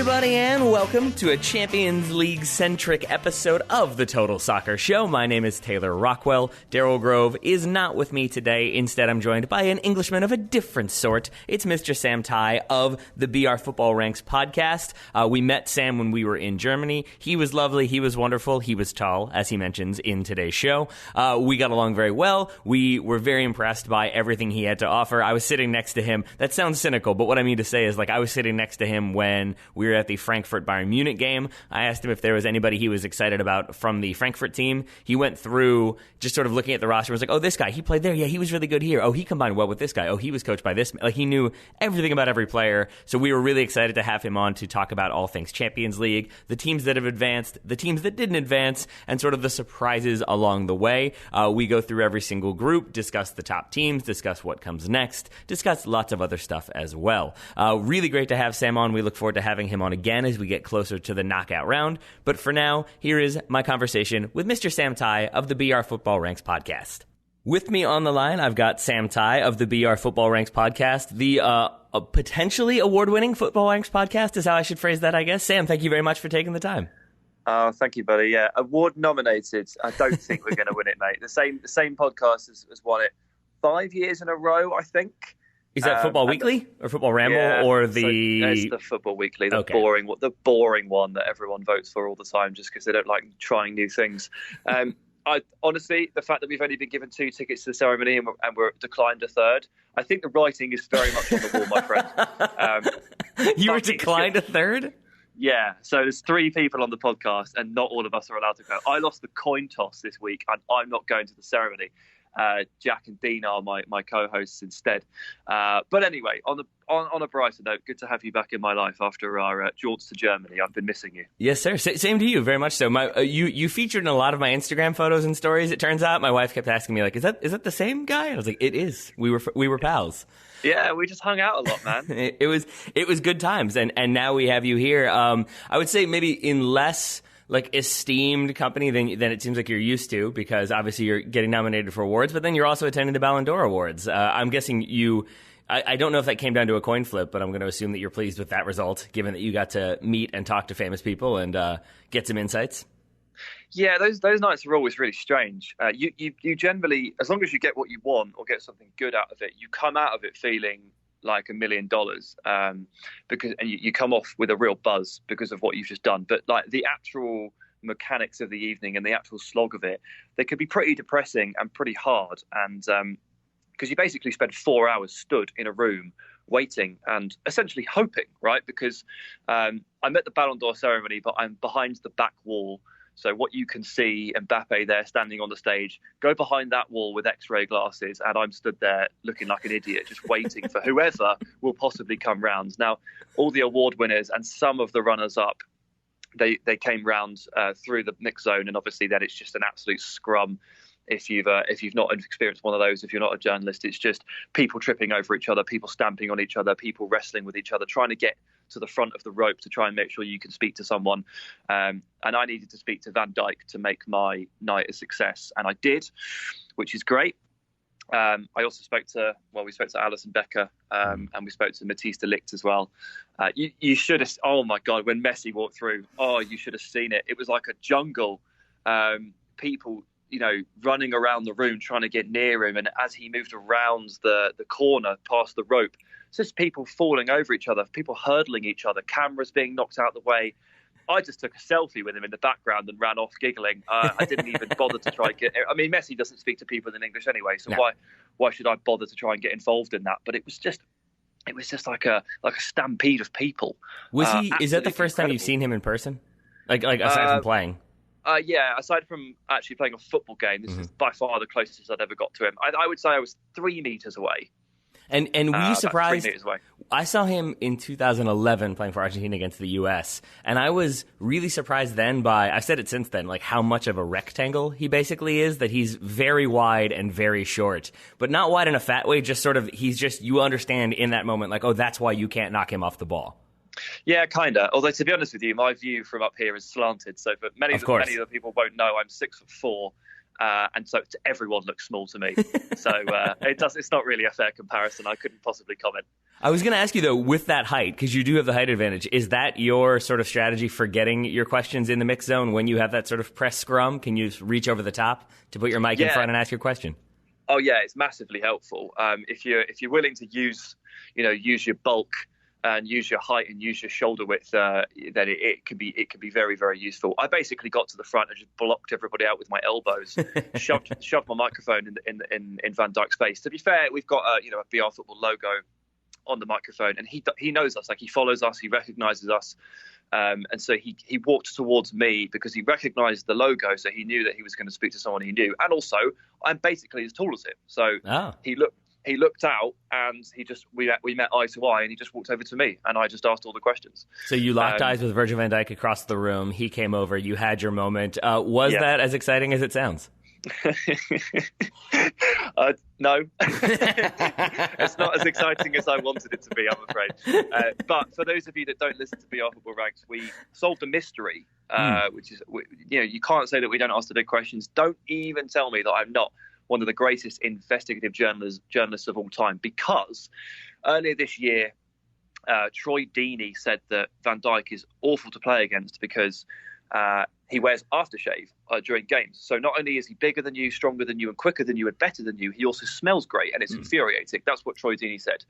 everybody, and welcome to a Champions League-centric episode of the Total Soccer Show. My name is Taylor Rockwell. Daryl Grove is not with me today. Instead, I'm joined by an Englishman of a different sort. It's Mr. Sam Tighe of the BR Football Ranks podcast. We met Sam when we were in Germany. He was lovely. He was wonderful. He was tall, as he mentions in today's show. We got along very well. We were very impressed by everything he had to offer. I was sitting next to him. That sounds cynical, but what I mean to say is, I was sitting next to him when we were at the Frankfurt-Bayern Munich game. I asked him if there was anybody he was excited about from the Frankfurt team. He went through just sort of looking at the roster, was like, oh, this guy, he played there. Yeah, he was really good here. Oh, he combined well with this guy. Oh, he was coached by this. He knew everything about every player. So we were really excited to have him on to talk about all things Champions League, the teams that have advanced, the teams that didn't advance, and sort of the surprises along the way. We go through every single group, discuss the top teams, discuss what comes next, discuss lots of other stuff as well. Really great to have Sam on. We look forward to having him on again as we get closer to the knockout round. But for now, here is my conversation with Mr. Sam Tighe of the BR Football Ranks podcast. With me on the line, I've got Sam Tighe of the BR Football Ranks podcast, the potentially award-winning Football Ranks podcast is how I should phrase that, I guess. Sam, thank you very much for taking the time. Oh, thank you, buddy. Yeah, award nominated. I don't think we're going to win it, mate. The same podcast has won it 5 years in a row, I think. Is that Football Weekly or Football Ramble or the? So it's the Football Weekly, the boring one that everyone votes for all the time, just because they don't like trying new things. I honestly, the fact that we've only been given 2 tickets to the ceremony and we're declined a third, I think the writing is very much on the wall, my friend. You were declined a third? Yeah, so there's 3 people on the podcast and not all of us are allowed to go. I lost the coin toss this week and I'm not going to the ceremony. Jack and Dean are my co-hosts instead. But anyway, on a brighter note, good to have you back in my life after our jaunt to Germany. I've been missing you. Yes, sir. Same to you, very much so. You featured in a lot of my Instagram photos and stories. It turns out my wife kept asking me, is that the same guy? And I was like, it is. We were pals. Yeah, we just hung out a lot, man. It was good times, and now we have you here. I would say maybe in less esteemed company than it seems like you're used to, because obviously you're getting nominated for awards, but then you're also attending the Ballon d'Or Awards. I'm guessing I don't know if that came down to a coin flip, but I'm going to assume that you're pleased with that result, given that you got to meet and talk to famous people and get some insights. Yeah, those nights are always really strange. You generally, as long as you get what you want or get something good out of it, you come out of it feeling like $1 million, because you come off with a real buzz because of what you've just done. But the actual mechanics of the evening and the actual slog of it, they could be pretty depressing and pretty hard. And because you basically spend 4 hours stood in a room waiting and essentially hoping, right? Because I'm at the Ballon d'Or ceremony, but I'm behind the back wall. So what you can see Mbappe there standing on the stage, go behind that wall with X-ray glasses, and I'm stood there looking like an idiot, just waiting for whoever will possibly come round. Now, all the award winners and some of the runners-up, they came round through the mix zone, and obviously then it's just an absolute scrum. If you've not experienced one of those, if you're not a journalist, it's just people tripping over each other, people stamping on each other, people wrestling with each other, trying to get to the front of the rope to try and make sure you can speak to someone. And I needed to speak to Van Dijk to make my night a success. And I did, which is great. I also spoke to Alisson Becker, and we spoke to Matthijs de Ligt as well. You should have, oh my God, when Messi walked through, you should have seen it. It was like a jungle. People, running around the room trying to get near him. And as he moved around the corner past the rope, it's just people falling over each other, people hurdling each other, cameras being knocked out of the way. I just took a selfie with him in the background and ran off giggling. I didn't even bother to try and get... I mean, Messi doesn't speak to people in English anyway, so no. Why should I bother to try and get involved in that? But it was just like a stampede of people. Is that the first time you've seen him in person? Like aside from playing? Yeah, aside from actually playing a football game, this is by far the closest I'd ever got to him. I would say I was 3 meters away. And were you surprised? 3 meters away. I saw him in 2011 playing for Argentina against the U.S., and I was really surprised then I've said it since then, how much of a rectangle he basically is, that he's very wide and very short, but not wide in a fat way, just sort of, you understand in that moment, that's why you can't knock him off the ball. Yeah, kind of. Although, to be honest with you, my view from up here is slanted. So, for many of the people won't know, I'm 6'4", And so everyone looks small to me. So it's not really a fair comparison. I couldn't possibly comment. I was going to ask you, though, with that height, because you do have the height advantage, is that your sort of strategy for getting your questions in the mix zone when you have that sort of press scrum? Can you reach over the top to put your mic in front and ask your question? Oh, yeah, it's massively helpful. If you're willing to use your bulk and use your height and use your shoulder width, then it can be very, very useful. I basically got to the front and just blocked everybody out with my elbows, shoved my microphone in Van Dijk's face. To be fair, we've got a BR Football logo on the microphone, and he knows us, like he follows us, he recognizes us, and so he walked towards me because he recognized the logo, so he knew that he was going to speak to someone he knew, and also I'm basically as tall as him, so he looked out, and we met eye to eye, and he just walked over to me, and I just asked all the questions. So you locked eyes with Virgil van Dijk across the room. He came over. You had your moment. Was that as exciting as it sounds? No, it's not as exciting as I wanted it to be, I'm afraid. But for those of you that don't listen to BR Football Ranks, we solved a mystery, which is, you can't say that we don't ask the big questions. Don't even tell me that I'm not one of the greatest investigative journalists of all time, because earlier this year, Troy Deeney said that Van Dijk is awful to play against because he wears aftershave during games. So not only is he bigger than you, stronger than you, and quicker than you, and better than you, he also smells great, and it's infuriating. That's what Troy Deeney said.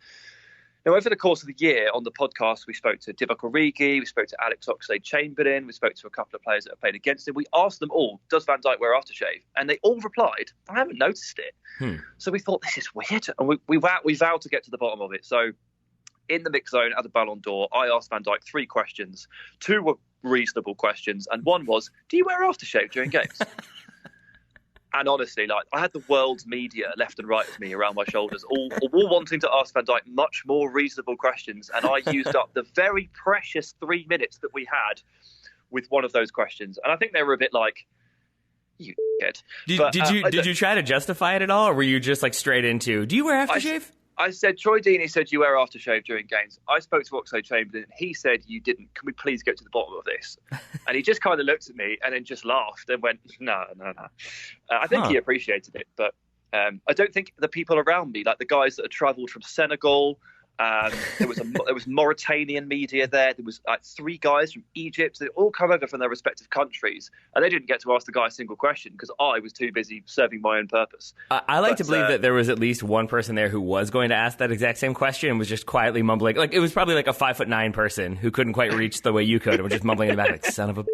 Now, over the course of the year on the podcast, we spoke to Divock Origi, we spoke to Alex Oxlade-Chamberlain, we spoke to a couple of players that have played against him. We asked them all, does Van Dijk wear aftershave? And they all replied, I haven't noticed it. So we thought, this is weird. And we vowed to get to the bottom of it. So in the mix zone at the Ballon d'Or, I asked Van Dijk 3 questions. 2 were reasonable questions, and 1 was, do you wear aftershave during games? And honestly, I had the world's media left and right of me around my shoulders, all wanting to ask Van Dijk much more reasonable questions, and I used up the very precious 3 minutes that we had with one of those questions. And I think they were a bit like, you kid. Did you try to justify it at all, or were you just straight into, do you wear aftershave? I said, Troy Deeney said you wear aftershave during games. I spoke to Oxlade-Chamberlain. He said you didn't. Can we please get to the bottom of this? And he just kind of looked at me and then just laughed and went, no. I think he appreciated it, but I don't think the people around me, like the guys that had travelled from Senegal, there was Mauritanian media there. There was 3 guys from Egypt. They all come over from their respective countries, and they didn't get to ask the guy a single question because I was too busy serving my own purpose. I like to believe that there was at least one person there who was going to ask that exact same question and was just quietly mumbling. It was probably a 5'9" person who couldn't quite reach the way you could and was just mumbling in the back, son of a.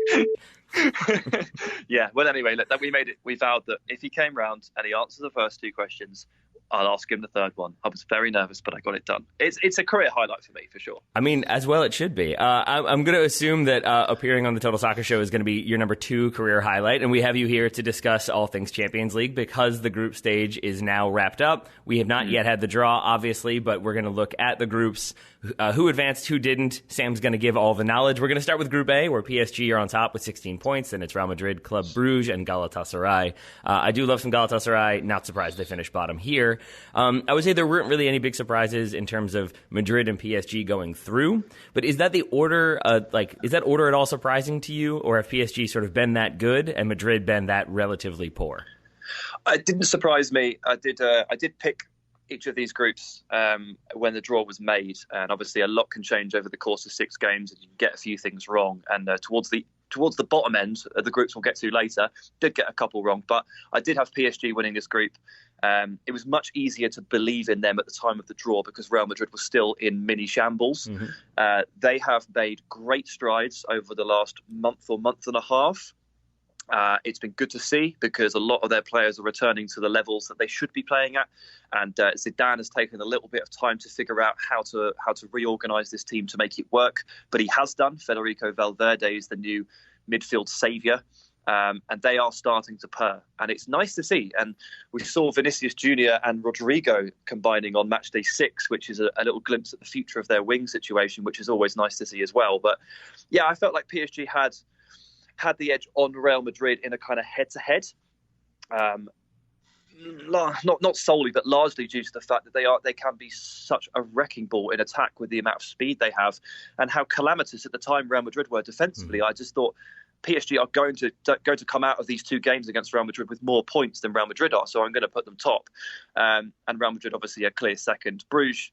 Yeah. Well, anyway, we made it. We vowed that if he came round and he answered the first 2 questions, I'll ask him the 3rd one. I was very nervous, but I got it done. It's a career highlight for me, for sure. I mean, as well it should be. I'm going to assume that appearing on the Total Soccer Show is going to be your number 2 career highlight, and we have you here to discuss all things Champions League because the group stage is now wrapped up. We have not yet had the draw, obviously, but we're going to look at the groups, who advanced, who didn't. Sam's going to give all the knowledge. We're going to start with Group A, where PSG are on top with 16 points, and it's Real Madrid, Club Brugge, and Galatasaray. I do love some Galatasaray. Not surprised they finished bottom here. I would say there weren't really any big surprises in terms of Madrid and PSG going through, but is that the order, is that order at all surprising to you, or have PSG sort of been that good and Madrid been that relatively poor? It didn't surprise me. I did pick each of these groups when the draw was made, and obviously a lot can change over the course of 6 games, and you can get a few things wrong. And towards the bottom end of the groups we'll get to later, did get a couple wrong, but I did have PSG winning this group. It was much easier to believe in them at the time of the draw because Real Madrid was still in mini shambles. They have made great strides over the last month or month and a half. It's been good to see because a lot of their players are returning to the levels that they should be playing at, and Zidane has taken a little bit of time to figure out how to reorganise this team to make it work, but he has done. Federico Valverde is the new midfield saviour, and they are starting to purr, and it's nice to see. And we saw Vinicius Junior and Rodrigo combining on match day 6, which is a little glimpse at the future of their wing situation, which is always nice to see as well. But yeah, I felt like PSG had the edge on Real Madrid in a kind of head-to-head, not solely, but largely due to the fact that they can be such a wrecking ball in attack with the amount of speed they have, and how calamitous at the time Real Madrid were defensively. I just thought PSG are going to come out of these two games against Real Madrid with more points than Real Madrid are, so I'm going to put them top. And Real Madrid obviously a clear second. Bruges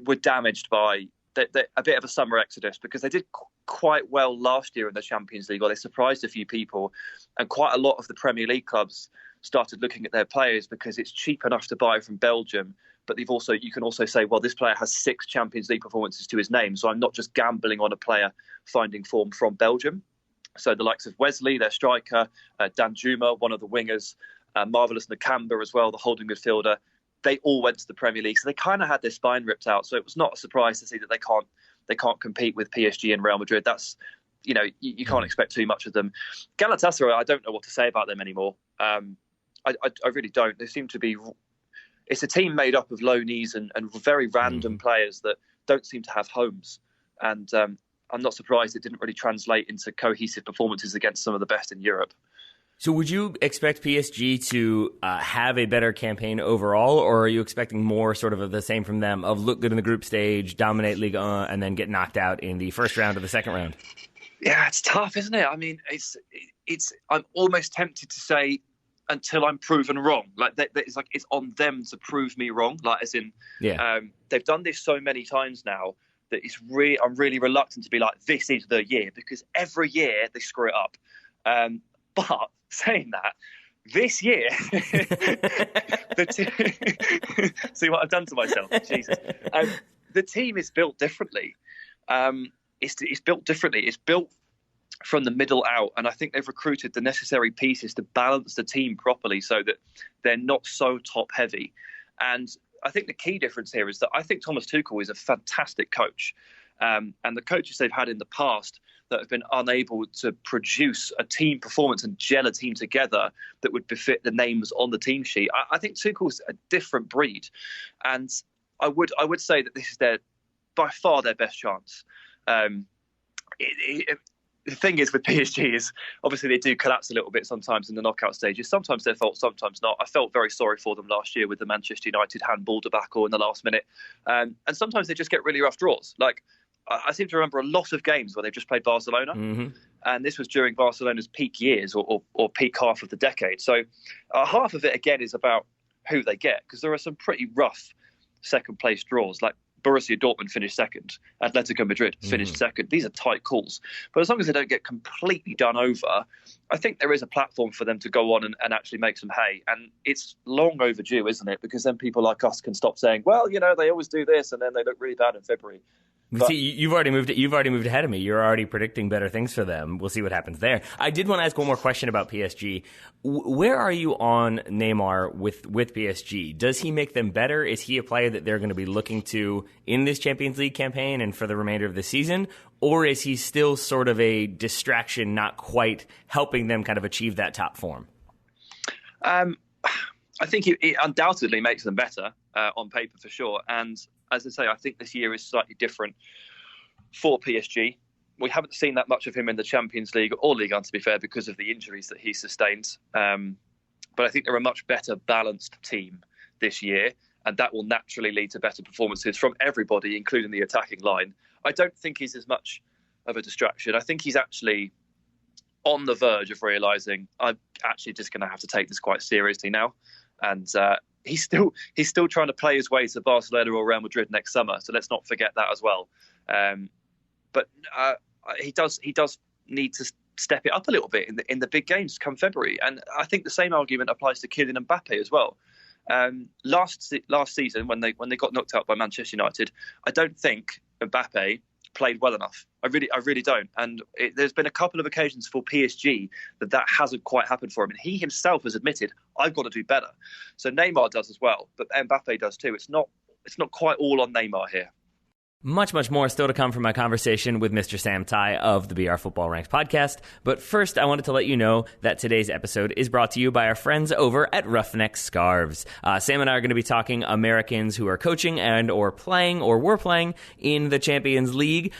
were damaged by a bit of a summer exodus because they did quite well last year in the Champions League, or they surprised a few people, and quite a lot of the Premier League clubs started looking at their players because it's cheap enough to buy from Belgium. But you can also say, well, this player has 6 Champions League performances to his name, so I'm not just gambling on a player finding form from Belgium. So the likes of Wesley, their striker, Danjuma, one of the wingers, Marvelous Nakamba as well, the holding midfielder, they all went to the Premier League. So they kind of had their spine ripped out. So it was not a surprise to see that they can't compete with PSG and Real Madrid. That's, you can't expect too much of them. Galatasaray, I don't know what to say about them anymore. I really don't. They seem to be... It's a team made up of loanees and very random players that don't seem to have homes. And I'm not surprised it didn't really translate into cohesive performances against some of the best in Europe. So would you expect PSG to have a better campaign overall, or are you expecting more sort of the same from them, of look good in the group stage, dominate Ligue 1, and then get knocked out in the first round or the second round? Yeah, it's tough, isn't it? I mean, it's. I'm almost tempted to say until I'm proven wrong. It's on them to prove me wrong. They've done this so many times now that I'm really reluctant to be like, this is the year, because every year they screw it up. But saying that, this year, see what I've done to myself, Jesus. The team is built differently. It's built differently. It's built from the middle out, and I think they've recruited the necessary pieces to balance the team properly so that they're not so top heavy. And I think the key difference here is that I think Thomas Tuchel is a fantastic coach. And the coaches they've had in the past that have been unable to produce a team performance and gel a team together that would befit the names on the team sheet. I think Tuchel's a different breed. And I would say that this is by far their best chance. The thing is with PSG is obviously they do collapse a little bit sometimes in the knockout stages. Sometimes their fault, sometimes not. I felt very sorry for them last year with the Manchester United handball debacle in the last minute. And sometimes they just get really rough draws. Like, I seem to remember a lot of games where they've just played Barcelona. Mm-hmm. And this was during Barcelona's peak years or peak half of the decade. So half of it, again, is about who they get, because there are some pretty rough second place draws. Like, Borussia Dortmund finished second, Atletico Madrid finished second. These are tight calls. But as long as they don't get completely done over, I think there is a platform for them to go on and actually make some hay. And it's long overdue, isn't it? Because then people like us can stop saying, well, they always do this, and then they look really bad in February. But, see, you've already moved ahead of me. You're already predicting better things for them. We'll see what happens there. I did want to ask one more question about PSG. Where are you on Neymar with PSG? Does he make them better? Is he a player that they're going to be looking to in this Champions League campaign and for the remainder of the season? Or is he still sort of a distraction, not quite helping them kind of achieve that top form? I think it undoubtedly makes them better on paper for sure. And as I say, I think this year is slightly different for PSG. We haven't seen that much of him in the Champions League or Ligue 1, to be fair, because of the injuries that he sustained. But I think they're a much better balanced team this year, and that will naturally lead to better performances from everybody, including the attacking line. I don't think he's as much of a distraction. I think he's actually on the verge of realising I'm actually just going to have to take this quite seriously now. And he's still trying to play his way to Barcelona or Real Madrid next summer, so let's not forget that as well. But he does need to step it up a little bit in the big games come February, and I think the same argument applies to Kylian Mbappe as well. Last season when they got knocked out by Manchester United, I don't think Mbappe played well enough. I really don't. And there's been a couple of occasions for PSG that hasn't quite happened for him. And he himself has admitted, I've got to do better. So Neymar does as well, but Mbappe does too. It's not quite all on Neymar here. Much, much more still to come from my conversation with Mr. Sam Tighe of the BR Football Ranks podcast. But first, I wanted to let you know that today's episode is brought to you by our friends over at Roughneck Scarves. Sam and I are going to be talking Americans who are coaching and or playing or were playing in the Champions League.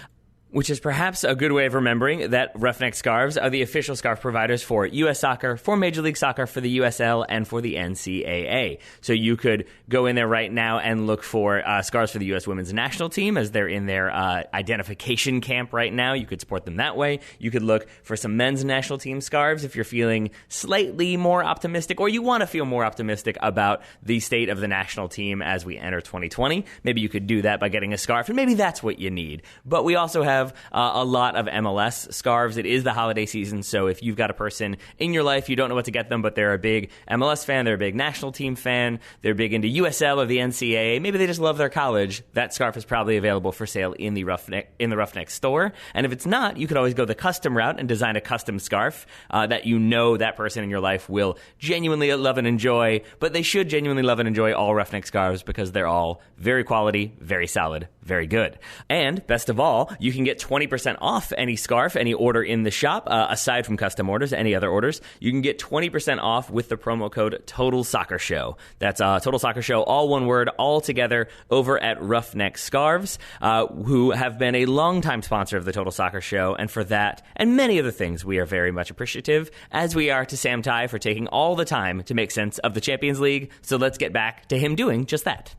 Which is perhaps a good way of remembering that Roughneck scarves are the official scarf providers for U.S. Soccer, for Major League Soccer, for the USL, and for the NCAA. So you could go in there right now and look for scarves for the U.S. Women's National Team as they're in their identification camp right now. You could support them that way. You could look for some men's national team scarves if you're feeling slightly more optimistic, or you want to feel more optimistic about the state of the national team as we enter 2020. Maybe you could do that by getting a scarf, and maybe that's what you need. But we also have a lot of MLS scarves. It is the holiday season, so if you've got a person in your life, you don't know what to get them, but they're a big MLS fan, they're a big national team fan, they're big into USL or the NCAA, maybe they just love their college, that scarf is probably available for sale in the Roughneck store. And if it's not, you could always go the custom route and design a custom scarf that you know that person in your life will genuinely love and enjoy, but they should genuinely love and enjoy all Roughneck scarves because they're all very quality, very solid, very good. And best of all, you can get 20% off any scarf, any order in the shop, aside from custom orders, any other orders. You can get 20% off with the promo code Total Soccer Show. That's Total Soccer Show, all one word, all together, over at Roughneck Scarves, who have been a longtime sponsor of the Total Soccer Show. And for that and many other things, we are very much appreciative, as we are to Sam Tighe for taking all the time to make sense of the Champions League. So let's get back to him doing just that.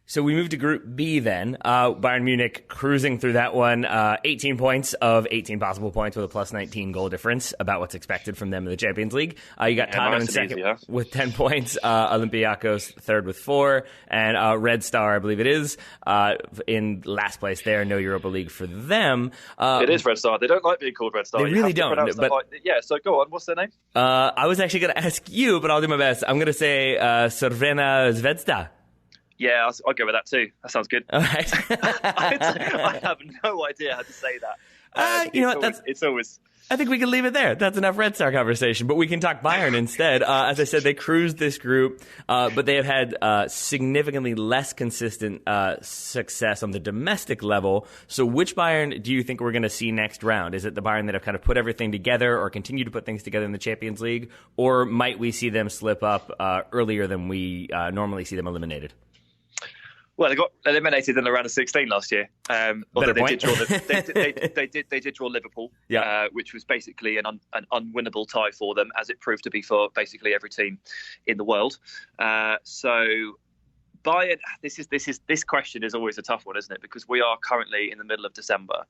So we move to Group B then. Bayern Munich cruising through that one. 18 points of 18 possible points with a plus 19 goal difference, about what's expected from them in the Champions League. You got Tottenham in second with 10 points, Olympiacos third with 4, and Red Star, I believe it is, in last place there. No Europa League for them. It is Red Star. They don't like being called Red Star. They really don't. But yeah, so go on. What's their name? I was actually going to ask you, but I'll do my best. I'm going to say Crvena Zvezda. Yeah, I'll go with that too. That sounds good. All right. I have no idea how to say that. You know what? It's always. I think we can leave it there. That's enough Red Star conversation. But we can talk Bayern instead. As I said, they cruised this group, but they have had significantly less consistent success on the domestic level. So which Bayern do you think we're going to see next round? Is it the Bayern that have kind of put everything together or continue to put things together in the Champions League? Or might we see them slip up earlier than we normally see them eliminated? Well, they got eliminated in the round of 16 last year. Although they did draw Liverpool, which was basically an unwinnable tie for them, as it proved to be for basically every team in the world. So Bayern, this question is always a tough one, isn't it? Because we are currently in the middle of December,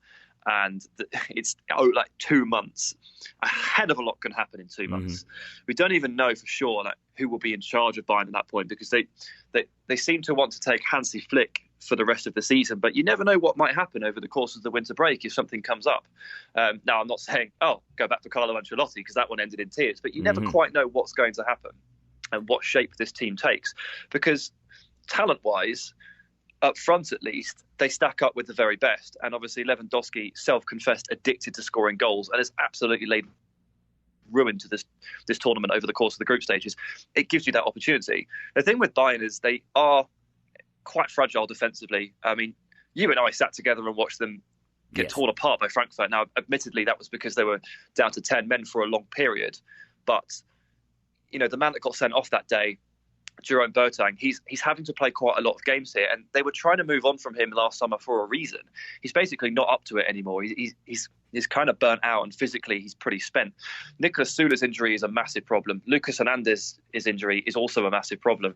and it's like 2 months. A hell of a lot can happen in 2 months. We don't even know for sure who will be in charge of Bayern at that point, because they seem to want to take Hansi Flick for the rest of the season, but you never know what might happen over the course of the winter break if something comes up. Now, I'm not saying, go back to Carlo Ancelotti, because that one ended in tears, but you never quite know what's going to happen and what shape this team takes, because talent-wise, up front at least, they stack up with the very best. And obviously Lewandowski, self-confessed addicted to scoring goals, and has absolutely laid ruin to this tournament over the course of the group stages. It gives you that opportunity. The thing with Bayern is they are quite fragile defensively. I mean, you and I sat together and watched them get torn apart by Frankfurt. Now, admittedly, that was because they were down to 10 men for a long period. But, you know, the man that got sent off that day, Jerome Boateng, he's having to play quite a lot of games here, and they were trying to move on from him last summer for a reason. He's basically not up to it anymore. He's kind of burnt out, and physically he's pretty spent. Nicolas Sula's injury is a massive problem. Lucas Hernandez's injury is also a massive problem.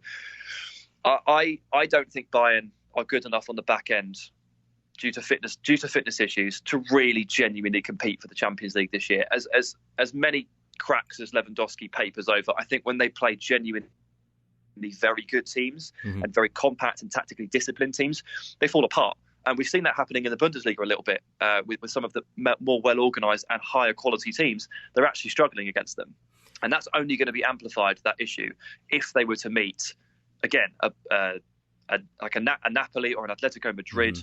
I don't think Bayern are good enough on the back end due to fitness issues to really genuinely compete for the Champions League this year. As many cracks as Lewandowski papers over, I think when they play genuinely very good teams and very compact and tactically disciplined teams, they fall apart. And we've seen that happening in the Bundesliga a little bit with some of the more well-organised and higher quality teams. They're actually struggling against them. And that's only going to be amplified, that issue, if they were to meet, again, a Napoli or an Atletico Madrid.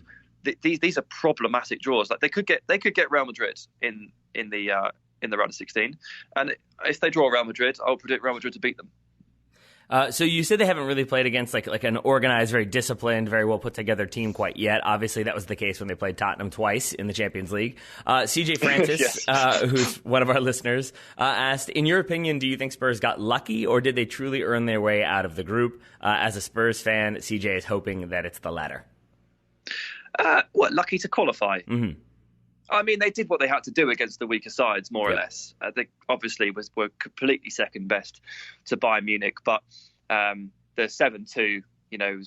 These are problematic draws. Like they could get Real Madrid in the round of 16. And if they draw Real Madrid, I'll predict Real Madrid to beat them. So you said they haven't really played against like an organized, very disciplined, very well put together team quite yet. Obviously, that was the case when they played Tottenham twice in the Champions League. CJ Francis, who's one of our listeners, asked, in your opinion, do you think Spurs got lucky, or did they truly earn their way out of the group? As a Spurs fan, CJ is hoping that it's the latter. Lucky to qualify? I mean, they did what they had to do against the weaker sides, more or less. They obviously were completely second best to Bayern Munich, but the 7-2,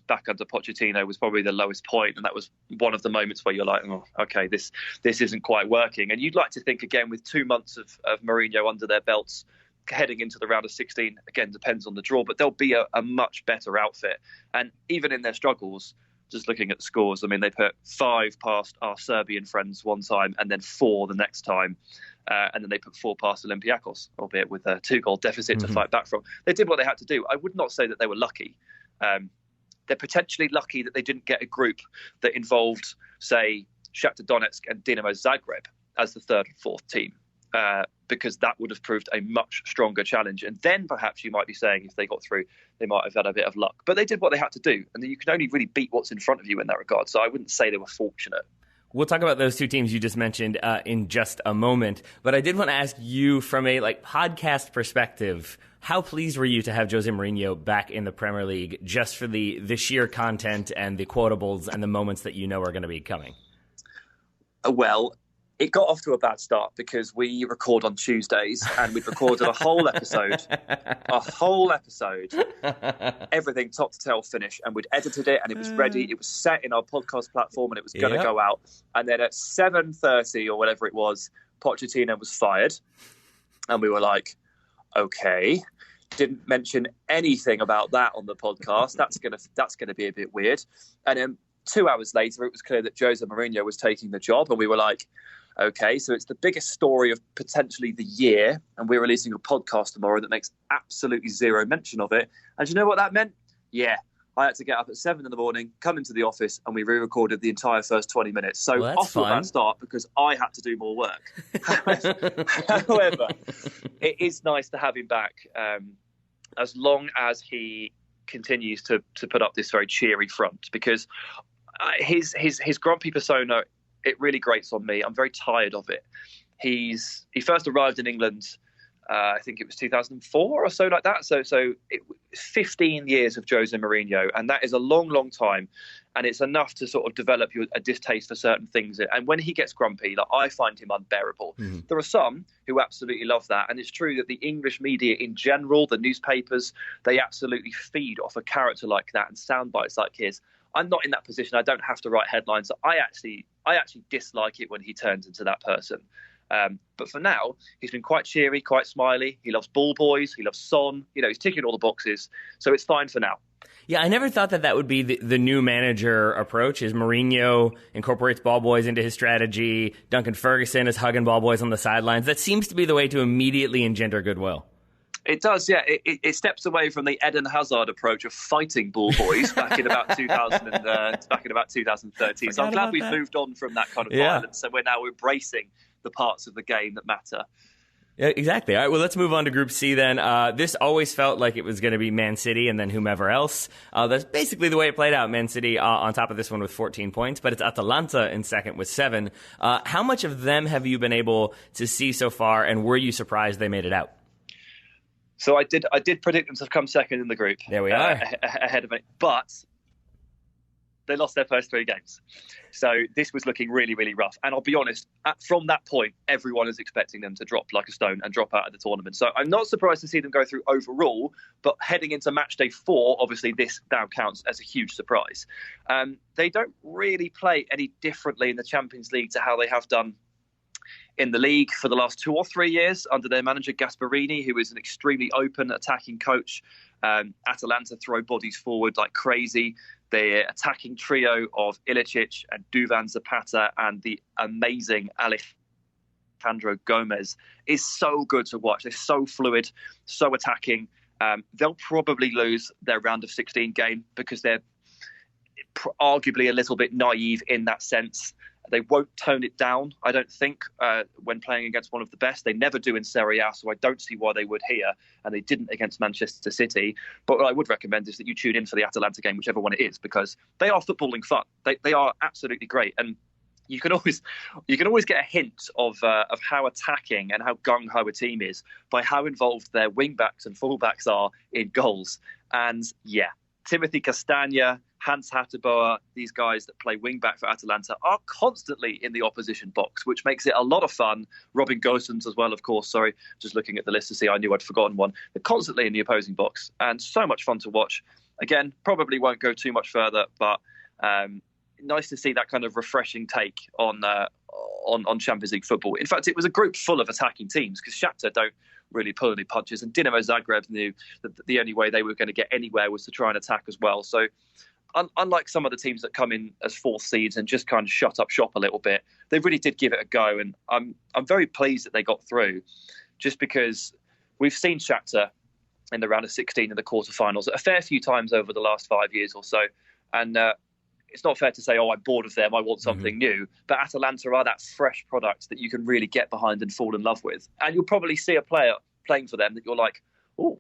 back under Pochettino was probably the lowest point, and that was one of the moments where you're like, oh, okay, this isn't quite working. And you'd like to think, again, with 2 months of Mourinho under their belts, heading into the round of 16, again, depends on the draw, but they'll be a much better outfit. And even in their struggles, just looking at the scores, I mean, they put 5 past our Serbian friends one time and then 4 the next time. And then they put 4 past Olympiacos, albeit with a 2-goal deficit to fight back from. They did what they had to do. I would not say that they were lucky. They're potentially lucky that they didn't get a group that involved, say, Shakhtar Donetsk and Dinamo Zagreb as the third and fourth team. Because that would have proved a much stronger challenge. And then perhaps you might be saying if they got through, they might have had a bit of luck. But they did what they had to do. And you can only really beat what's in front of you in that regard. So I wouldn't say they were fortunate. We'll talk about those 2 teams you just mentioned in just a moment. But I did want to ask you from a podcast perspective, how pleased were you to have Jose Mourinho back in the Premier League just for the sheer content and the quotables and the moments that are going to be coming? Well, it got off to a bad start because we record on Tuesdays and we'd recorded a whole episode, everything top to tail finish, and we'd edited it and it was ready. It was set in our podcast platform and it was going to go out. And then at 7:30 or whatever it was, Pochettino was fired. And we were like, okay, didn't mention anything about that on the podcast. That's gonna be a bit weird. And then 2 hours later, it was clear that Jose Mourinho was taking the job, and we were like, okay, so it's the biggest story of potentially the year, and we're releasing a podcast tomorrow that makes absolutely zero mention of it. And do you know what that meant? Yeah, I had to get up at 7 a.m, come into the office, and we re-recorded the entire first 20 minutes. So off to a bad start because I had to do more work. However, it is nice to have him back, as long as he continues to put up this very cheery front, because his grumpy persona, it really grates on me. I'm very tired of it. He first arrived in England, I think it was 2004 or so like that. So 15 years of Jose Mourinho, and that is a long, long time. And it's enough to sort of develop a distaste for certain things. And when he gets grumpy, I find him unbearable. Mm-hmm. There are some who absolutely love that. And it's true that the English media in general, the newspapers, they absolutely feed off a character like that and sound bites like his. I'm not in that position. I don't have to write headlines. So I actually dislike it when he turns into that person. But for now, he's been quite cheery, quite smiley. He loves ball boys. He loves Son. He's ticking all the boxes. So it's fine for now. Yeah, I never thought that would be the new manager approach, is Mourinho incorporates ball boys into his strategy. Duncan Ferguson is hugging ball boys on the sidelines. That seems to be the way to immediately engender goodwill. It does, yeah. It steps away from the Eden Hazard approach of fighting ball boys back in about 2013. So I'm glad we've moved on from that kind of violence. So we're now embracing the parts of the game that matter. Yeah, exactly. All right, well, let's move on to Group C then. This always felt like it was going to be Man City and then whomever else. That's basically the way it played out. Man City on top of this one with 14 points, but it's Atalanta in second with 7. How much of them have you been able to see so far, and were you surprised they made it out? So I did predict them to come second in the group. There we are. Ahead of it. But they lost their first 3 games. So this was looking really, really rough. And I'll be honest, from that point, everyone is expecting them to drop like a stone and drop out of the tournament. So I'm not surprised to see them go through overall, but heading into match day 4, obviously this now counts as a huge surprise. They don't really play any differently in the Champions League to how they have done in the league for the last 2 or 3 years under their manager Gasperini, who is an extremely open attacking coach. Atalanta throw bodies forward like crazy. The attacking trio of Ilicic and Duvan Zapata and the amazing Alejandro Gomez is so good to watch. They're so fluid, so attacking. They'll probably lose their round of 16 game because they're arguably a little bit naive in that sense. They won't tone it down, I don't think, when playing against one of the best. They never do in Serie A, so I don't see why they would here, and they didn't against Manchester City. But what I would recommend is that you tune in for the Atalanta game, whichever one it is, because they are footballing fun. They are absolutely great, and you can always get a hint of how attacking and how gung-ho a team is by how involved their wing-backs and full-backs are in goals. And yeah, Timothy Castagna Hans Hateboer, these guys that play wing-back for Atalanta, are constantly in the opposition box, which makes it a lot of fun. Robin Gosens as well, of course. Sorry, just looking at the list to see, I knew I'd forgotten one. They're constantly in the opposing box, and so much fun to watch. Again, probably won't go too much further, but nice to see that kind of refreshing take on Champions League football. In fact, it was a group full of attacking teams, because Shakhtar don't really pull any punches, and Dinamo Zagreb knew that the only way they were going to get anywhere was to try and attack as well. So unlike some of the teams that come in as fourth seeds and just kind of shut up shop a little bit, they really did give it a go, and I'm very pleased that they got through, just because we've seen Shakhtar in the round of 16 in the quarterfinals a fair few times over the last 5 years or so, and it's not fair to say, I'm bored of them, I want something new. But Atalanta are that fresh product that you can really get behind and fall in love with. And you'll probably see a player playing for them that you're like, oh,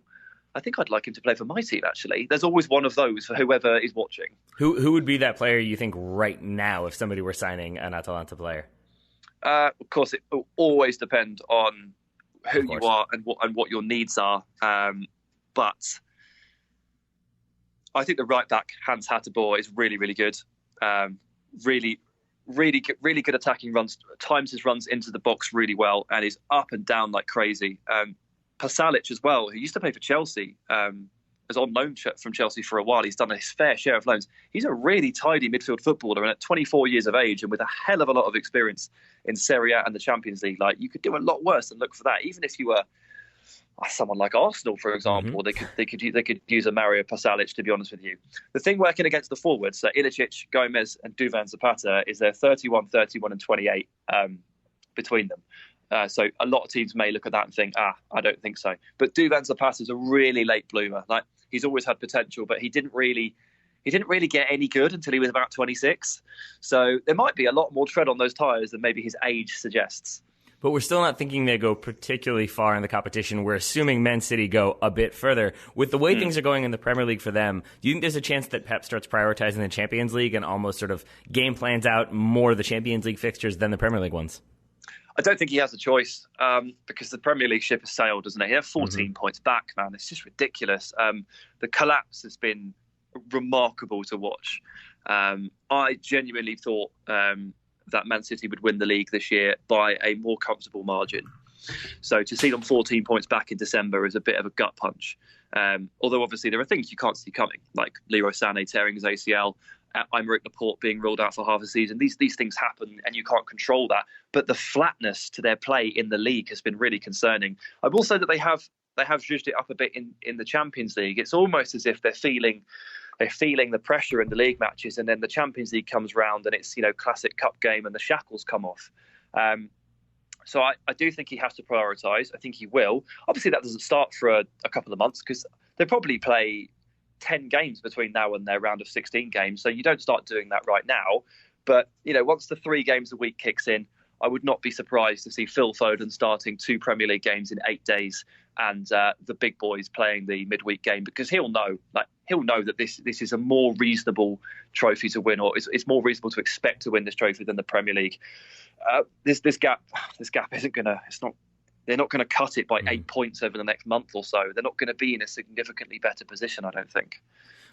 I think I'd like him to play for my team, actually. There's always one of those for whoever is watching. Who would be that player you think right now if somebody were signing an Atalanta player? Of course, it will always depend on who you are and what your needs are. But I think the right back, Hans Hateboer, is really, really good. Really good attacking runs. Times his runs into the box really well, and is up and down like crazy. Pasalic as well, who used to play for Chelsea, was on loan from Chelsea for a while. He's done a fair share of loans. He's a really tidy midfield footballer, and at 24 years of age and with a hell of a lot of experience in Serie A and the Champions League, like, you could do a lot worse than look for that. Even if you were someone like Arsenal, for example, they could use a Mario Pasalic, to be honest with you. The thing working against the forwards, Ilicic, Gomez and Duvan Zapata, is they're 31, 31 and 28 between them. So a lot of teams may look at that and think, I don't think so. But Duvan Zapata is a really late bloomer. Like, he's always had potential, but he didn't really get any good until he was about 26. So there might be a lot more tread on those tyres than maybe his age suggests. But we're still not thinking they go particularly far in the competition. We're assuming Man City go a bit further. With the way things are going in the Premier League for them, do you think there's a chance that Pep starts prioritizing the Champions League and almost sort of game plans out more of the Champions League fixtures than the Premier League ones? I don't think he has a choice, because the Premier League ship has sailed, doesn't it? He has 14 points back, man. It's just ridiculous. The collapse has been remarkable to watch. I genuinely thought that Man City would win the league this year by a more comfortable margin. So to see them 14 points back in December is a bit of a gut punch. Although obviously there are things you can't see coming, like Leroy Sané tearing his ACL, Aymeric Laporte being ruled out for half a season. These things happen and you can't control that. But the flatness to their play in the league has been really concerning. I will say that they have zhuzhed it up a bit in the Champions League. It's almost as if they're feeling the pressure in the league matches, and then the Champions League comes round and it's, classic cup game and the shackles come off. So I do think he has to prioritise. I think he will. Obviously, that doesn't start for a couple of months, because they probably play 10 games between now and their round of 16 games. So you don't start doing that right now. But, once the 3 games a week kicks in, I would not be surprised to see Phil Foden starting 2 Premier League games in 8 days and the big boys playing the midweek game, because he'll know that this is a more reasonable trophy to win, or it's more reasonable to expect to win this trophy than the Premier League. This gap isn't gonna. They're not going to cut it by 8 points over the next month or so. They're not going to be in a significantly better position, I don't think.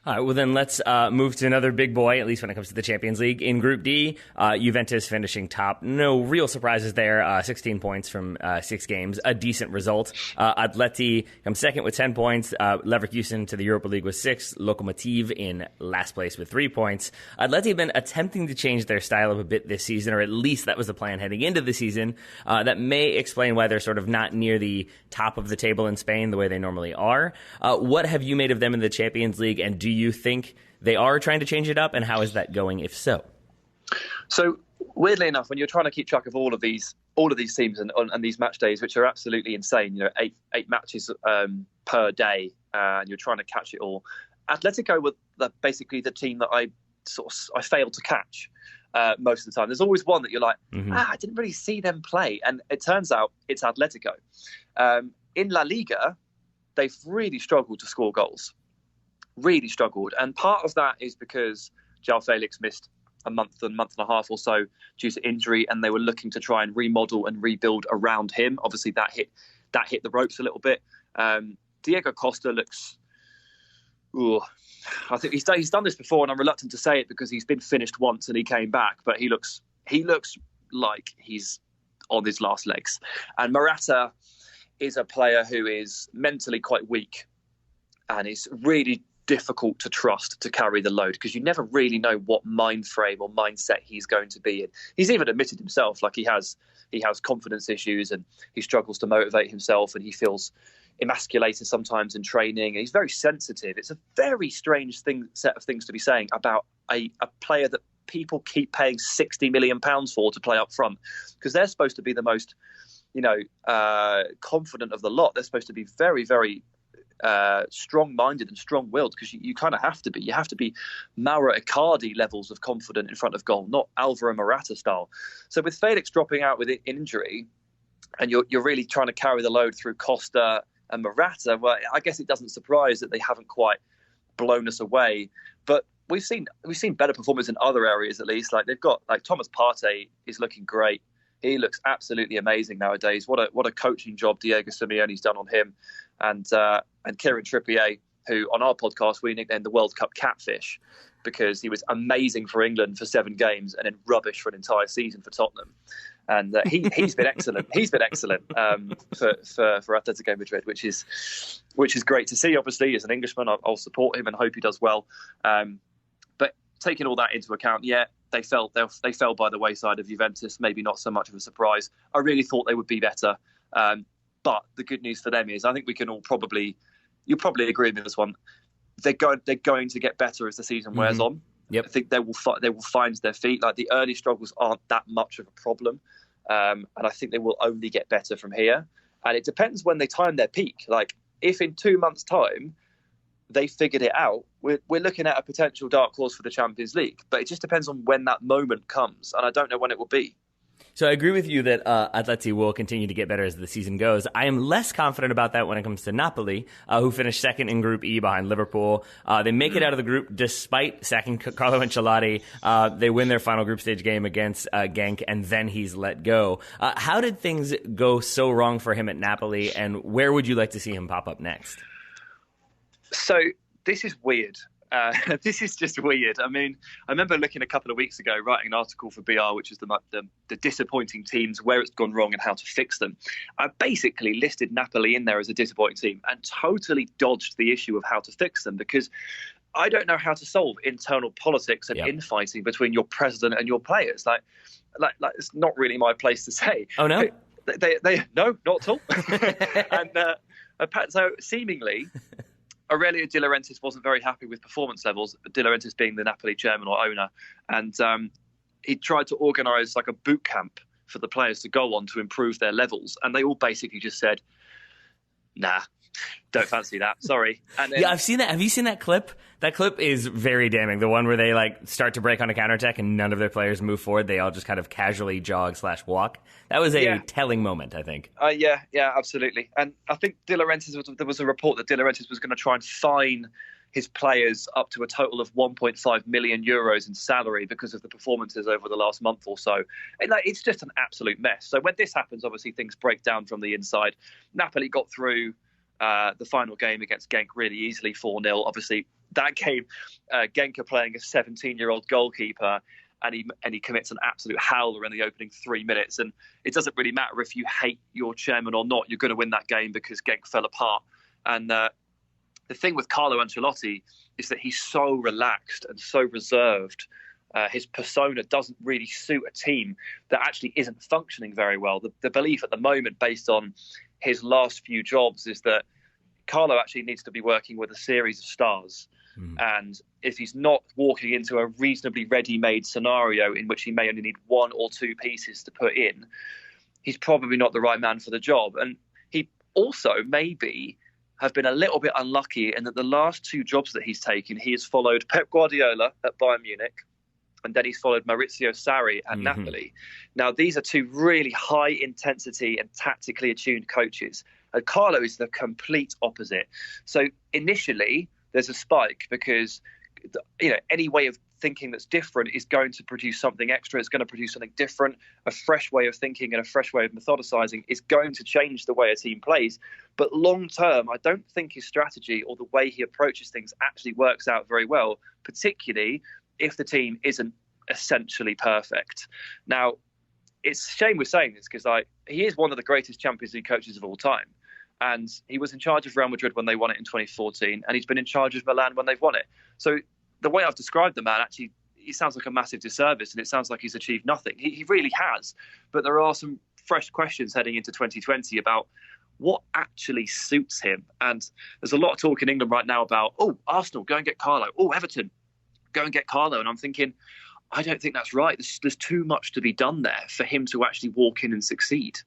All right, well then let's move to another big boy, at least when it comes to the Champions League. In Group D, Juventus finishing top. No real surprises there. 16 points from 6 games. A decent result. Atleti comes second with 10 points. Leverkusen to the Europa League with 6. Lokomotiv in last place with 3 points. Atleti have been attempting to change their style up a bit this season, or at least that was the plan heading into the season. That may explain why they're sort of not near the top of the table in Spain the way they normally are. What have you made of them in the Champions League, and do you think they are trying to change it up, and how is that going if so? So weirdly enough, when you're trying to keep track of all of these teams and these match days, which are absolutely insane, eight matches per day, and you're trying to catch it all, Atletico were basically the team that I failed to catch most of the time. There's always one that you're like, I didn't really see them play, and it turns out it's Atletico. In La Liga, they've really struggled to score goals. Really struggled. And part of that is because João Felix missed a month and a half or so due to injury, and they were looking to try and remodel and rebuild around him. Obviously, that hit the ropes a little bit. Diego Costa looks Ooh, I think he's done this before, and I'm reluctant to say it because he's been finished once and he came back. But he looks like he's on his last legs. And Morata is a player who is mentally quite weak, and it's really difficult to trust to carry the load because you never really know what mind frame or mindset he's going to be in. He's even admitted himself, like he has confidence issues and he struggles to motivate himself, and he feels emasculated sometimes in training, and he's very sensitive. It's a very strange set of things to be saying about a player that people keep paying £60 million for to play up front, because they're supposed to be the most, confident of the lot. They're supposed to be very, very strong-minded and strong-willed, because you kind of have to be. You have to be Mauro Icardi levels of confident in front of goal, not Alvaro Morata style. So with Felix dropping out with injury, and you're really trying to carry the load through Costa and Morata, well, I guess it doesn't surprise that they haven't quite blown us away. But we've seen better performance in other areas, at least. Like they've got, like, Thomas Partey is looking great. He looks absolutely amazing nowadays. What a coaching job Diego Simeone's done on him, and Kieran Trippier, who on our podcast we nicknamed the World Cup catfish because he was amazing for England for 7 games and then rubbish for an entire season for Tottenham. And he's been excellent. He's been excellent for Atletico Madrid, which is great to see. Obviously, as an Englishman, I'll support him and hope he does well. But taking all that into account, yeah, they fell by the wayside of Juventus. Maybe not so much of a surprise. I really thought they would be better. But the good news for them is, I think we can all you'll probably agree with me on this one. They're going to get better as the season wears on. Yep. I think they will find their feet. Like the early struggles aren't that much of a problem, and I think they will only get better from here. And it depends when they time their peak. Like if in 2 months' time they figured it out, we're looking at a potential dark horse for the Champions League. But it just depends on when that moment comes, and I don't know when it will be. So I agree with you that Atleti will continue to get better as the season goes. I am less confident about that when it comes to Napoli, who finished second in Group E behind Liverpool. They make it out of the group despite sacking Carlo Ancelotti. They win their final group stage game against Genk, and then he's let go. How did things go so wrong for him at Napoli, and where would you like to see him pop up next? So this is weird. This is just weird. I mean, I remember looking a couple of weeks ago, writing an article for BR, which is the disappointing teams, where it's gone wrong and how to fix them. I basically listed Napoli in there as a disappointing team and totally dodged the issue of how to fix them, because I don't know how to solve internal politics and infighting between your president and your players. Like it's not really my place to say. Oh, no? They no, not at all. And so seemingly, Aurelio De Laurentiis wasn't very happy with performance levels, De Laurentiis being the Napoli chairman or owner, and he tried to organise like a boot camp for the players to go on to improve their levels, and they all basically just said, nah, don't fancy that, sorry. And then, yeah, I've seen that. Have you seen that clip? That clip is very damning. The one where they like start to break on a counterattack and none of their players move forward. They all just kind of casually jog/walk. That was a telling moment, I think. Yeah, absolutely. And I think there was a report that De Laurentiis was going to try and fine his players up to a total of 1.5 million euros in salary because of the performances over the last month or so. And it's just an absolute mess. So when this happens, obviously things break down from the inside. Napoli got through the final game against Genk really easily, 4-0. Obviously, that game, Genk are playing a 17-year-old goalkeeper, and he commits an absolute howler in the opening 3 minutes. And it doesn't really matter if you hate your chairman or not, you're going to win that game because Genk fell apart. And the thing with Carlo Ancelotti is that he's so relaxed and so reserved. His persona doesn't really suit a team that actually isn't functioning very well. The belief at the moment, based on his last few jobs, is that Carlo actually needs to be working with a series of stars. And if he's not walking into a reasonably ready-made scenario in which he may only need 1 or 2 pieces to put in, he's probably not the right man for the job. And he also maybe have been a little bit unlucky in that the last 2 jobs that he's taken, he has followed Pep Guardiola at Bayern Munich, and then he's followed Maurizio Sarri at Napoli. Now, these are 2 really high-intensity and tactically attuned coaches. And Carlo is the complete opposite. So initially, there's a spike because any way of thinking that's different is going to produce something extra. It's going to produce something different. A fresh way of thinking and a fresh way of methodicizing is going to change the way a team plays. But long term, I don't think his strategy or the way he approaches things actually works out very well, particularly if the team isn't essentially perfect. Now, it's a shame we're saying this because he is one of the greatest Champions League coaches of all time. And he was in charge of Real Madrid when they won it in 2014, and he's been in charge of Milan when they've won it. So the way I've described the man, actually, he sounds like a massive disservice, and it sounds like he's achieved nothing. He really has. But there are some fresh questions heading into 2020 about what actually suits him. And there's a lot of talk in England right now about, Arsenal, go and get Carlo. Everton, go and get Carlo. And I'm thinking, I don't think that's right. There's too much to be done there for him to actually walk in and succeed.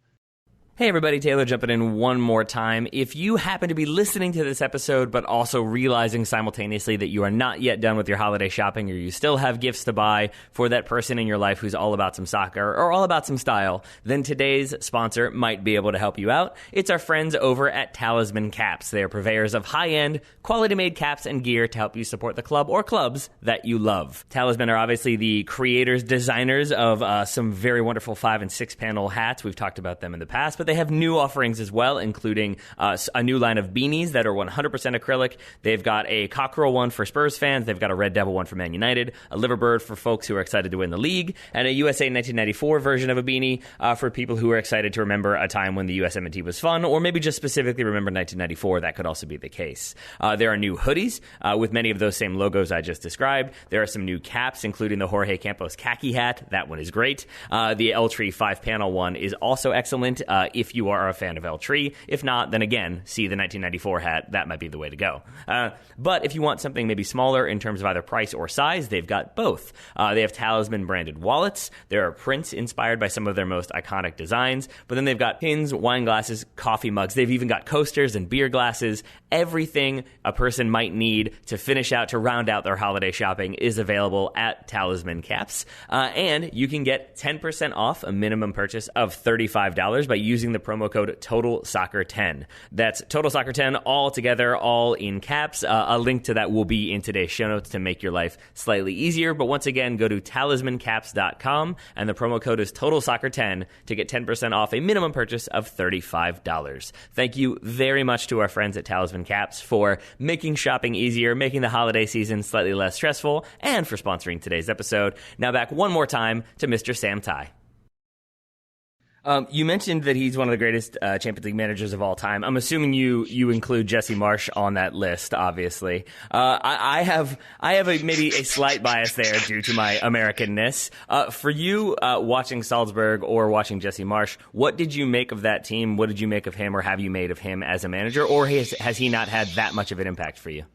Hey everybody, Taylor jumping in one more time. If you happen to be listening to this episode but also realizing simultaneously that you are not yet done with your holiday shopping or you still have gifts to buy for that person in your life who's all about some soccer or all about some style, then today's sponsor might be able to help you out. It's our friends over at Talisman Caps. They are purveyors of high-end, quality-made caps and gear to help you support the club or clubs that you love. Talisman are obviously the creators, designers of some very wonderful 5- and 6-panel hats. We've talked about them in the past, but they have new offerings as well, including a new line of beanies that are 100% acrylic. They've got a cockerel one for Spurs fans. They've got a Red Devil one for Man United, a liverbird for folks who are excited to win the league, and a USA 1994 version of a beanie for people who are excited to remember a time when the USMNT was fun, or maybe just specifically remember 1994. That could also be the case. There are new hoodies with many of those same logos I just described. There are some new caps, including the Jorge Campos khaki hat. That one is great. The El Tree 5-panel one is also excellent if you are a fan of El Tree. If not, then again, see the 1994 hat. That might be the way to go. But if you want something maybe smaller in terms of either price or size, they've got both. They have Talisman branded wallets. There are prints inspired by some of their most iconic designs, but then they've got pins, wine glasses, coffee mugs. They've even got coasters and beer glasses. Everything a person might need to finish out, to round out their holiday shopping is available at Talisman Caps. And you can get 10% off a minimum purchase of $35 by using the promo code TOTALSOCCER10. That's TOTALSOCCER10 all together, all in caps. A link to that will be in today's show notes to make your life slightly easier. But once again, go to talismancaps.com and the promo code is TOTALSOCCER10 to get 10% off a minimum purchase of $35. Thank you very much to our friends at Talisman Caps for making shopping easier, making the holiday season slightly less stressful, and for sponsoring today's episode. Now back one more time to Mr. Sam Tighe. You mentioned that he's one of the greatest Champions League managers of all time. I'm assuming you include Jesse Marsch on that list, obviously. I have maybe a slight bias there due to my Americanness. For you, watching Salzburg or watching Jesse Marsch, what did you make of that team? What did you make of him, or have you made of him as a manager, or has he not had that much of an impact for you?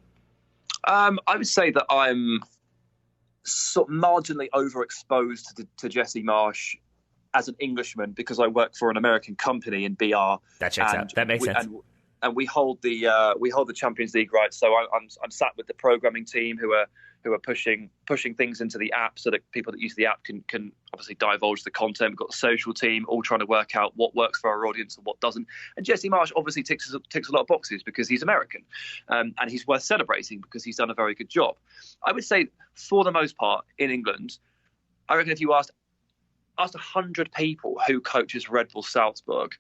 I would say that I'm sort of marginally overexposed to Jesse Marsch as an Englishman because I work for an American company in BR. That checks out. That makes sense. And we hold the Champions League rights. So I'm sat with the programming team who are pushing things into the app so that people that use the app can obviously divulge the content. We've got the social team all trying to work out what works for our audience and what doesn't. And Jesse Marsch obviously ticks a lot of boxes because he's American, and he's worth celebrating because he's done a very good job. I would say for the most part in England, I reckon if you asked 100 people who coaches Red Bull Salzburg,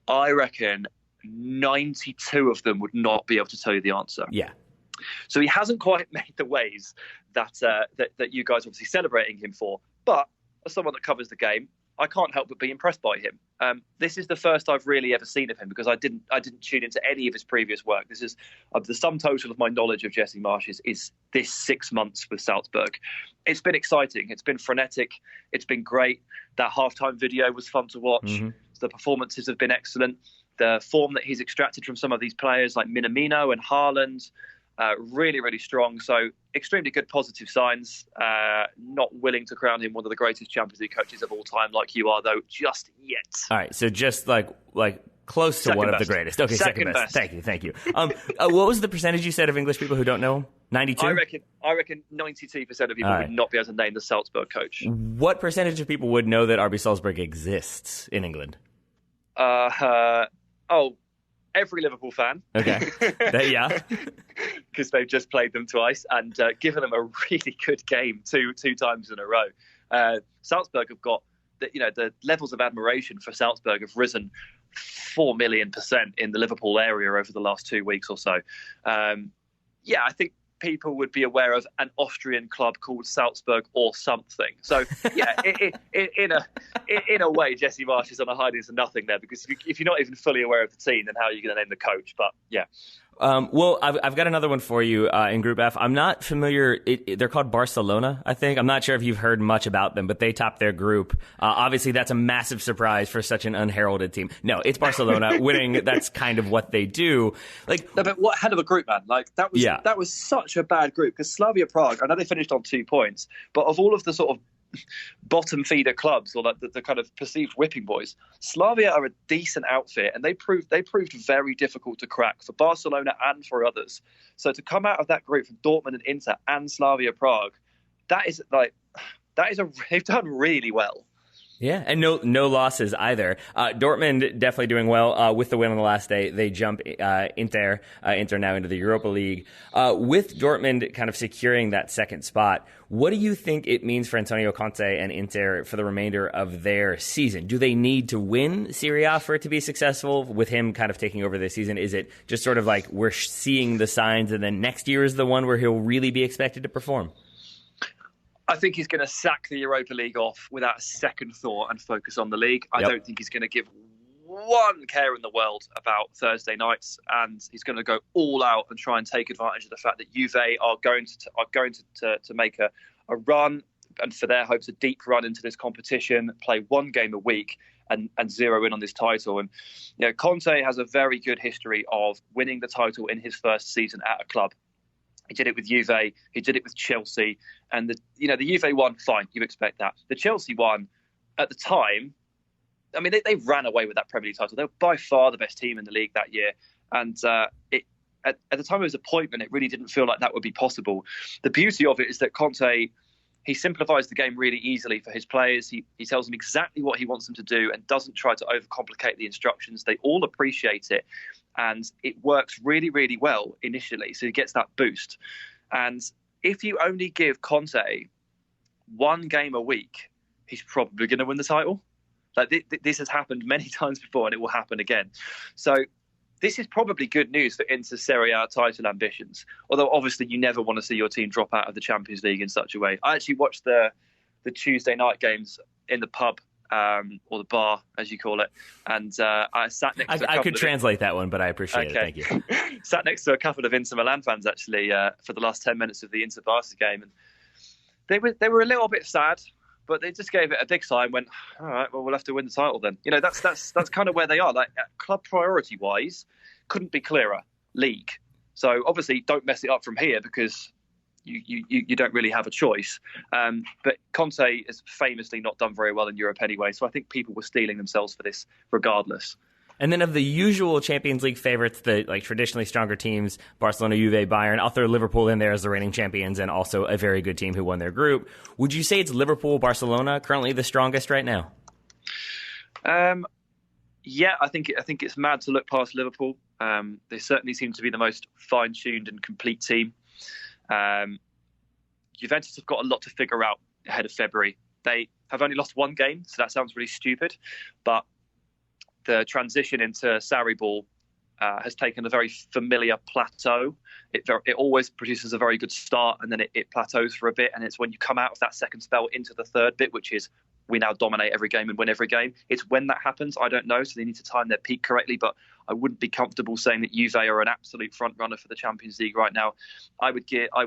I reckon 92 of them would not be able to tell you the answer. Yeah. So he hasn't quite made the waves that you guys are obviously celebrating him for. But as someone that covers the game, I can't help but be impressed by him. This is the first I've really ever seen of him because I didn't tune into any of his previous work. This is the sum total of my knowledge of Jesse Marsch is this 6 months with Salzburg. It's been exciting. It's been frenetic. It's been great. That halftime video was fun to watch. Mm-hmm. The performances have been excellent. The form that he's extracted from some of these players like Minamino and Haaland, really, really strong. So extremely good positive signs. Not willing to crown him one of the greatest Champions League coaches of all time like you are, though, just yet. All right, so just like close to second one best. Of the greatest. Okay, second best. Thank you. What was the percentage you said of English people who don't know him? 92? I reckon 92% of people would not be able to name the Salzburg coach. What percentage of people would know that RB Salzburg exists in England? Every Liverpool fan. Okay. Yeah. because they've just played them twice and given them a really good game two times in a row. Salzburg have got the levels of admiration for Salzburg have risen 4 million% in the Liverpool area over the last 2 weeks or so. I think people would be aware of an Austrian club called Salzburg or something. So, in a way, Jesse Marsch is on a hiding to nothing there, because if you're not even fully aware of the team, then how are you going to name the coach? But, yeah. Well, I've got another one for you in Group F. I'm not familiar. They're called Barcelona, I think. I'm not sure if you've heard much about them, but they topped their group. Obviously, that's a massive surprise for such an unheralded team. No, it's Barcelona winning. That's kind of what they do. No, but what hell of a group, man! That was such a bad group, because Slavia Prague, I know they finished on 2 points, but of all of the sort of bottom feeder clubs, or the kind of perceived whipping boys, Slavia are a decent outfit, and they proved very difficult to crack for Barcelona and for others. So to come out of that group from Dortmund and Inter and Slavia Prague, they've done really well. Yeah, and no losses either. Dortmund definitely doing well with the win on the last day. They jump Inter now into the Europa League. With Dortmund kind of securing that second spot, what do you think it means for Antonio Conte and Inter for the remainder of their season? Do they need to win Serie A for it to be successful with him kind of taking over this season? Is it just sort of like we're seeing the signs and then next year is the one where he'll really be expected to perform? I think he's going to sack the Europa League off without a second thought and focus on the league. I don't think he's going to give one care in the world about Thursday nights, and he's going to go all out and try and take advantage of the fact that Juve are going to make a run, and for their hopes, a deep run into this competition, play one game a week and zero in on this title. And Conte has a very good history of winning the title in his first season at a club. He did it with Juve. He did it with Chelsea. And the Juve one, fine, you expect that. The Chelsea one, at the time, I mean, they ran away with that Premier League title. They were by far the best team in the league that year. And at the time of his appointment, it really didn't feel like that would be possible. The beauty of it is that Conte, he simplifies the game really easily for his players. He tells them exactly what he wants them to do and doesn't try to overcomplicate the instructions. They all appreciate it. And it works really, really well initially. So he gets that boost. And if you only give Conte one game a week, he's probably going to win the title. This has happened many times before, and it will happen again. So this is probably good news for Inter Serie A title ambitions. Although obviously you never want to see your team drop out of the Champions League in such a way. I actually watched the Tuesday night games in the pub, or the bar, as you call it. And I sat next to I could translate that one, but I appreciate it. Thank you. Sat next to a couple of Inter Milan fans, actually, for the last 10 minutes of the Inter-Barca game. And they were a little bit sad, but they just gave it a big sigh and went, all right, well, we'll have to win the title then. That's kind of where they are. Club priority-wise, couldn't be clearer. League. So obviously don't mess it up from here, because you don't really have a choice. But Conte has famously not done very well in Europe anyway, so I think people were stealing themselves for this regardless. And then of the usual Champions League favorites, the traditionally stronger teams, Barcelona, Juve, Bayern, I'll throw Liverpool in there as the reigning champions and also a very good team who won their group. Would you say it's Liverpool, Barcelona currently the strongest right now? Yeah, I think it's mad to look past Liverpool. They certainly seem to be the most fine-tuned and complete team. Juventus have got a lot to figure out ahead of February. They have only lost one game, so that sounds really stupid. But the transition into Sarri ball has taken a very familiar plateau. It always produces a very good start, and then it plateaus for a bit. And it's when you come out of that second spell into the third bit, which is we now dominate every game and win every game. It's when that happens, I don't know. So they need to time their peak correctly. But I wouldn't be comfortable saying that Juve are an absolute front runner for the Champions League right now. I would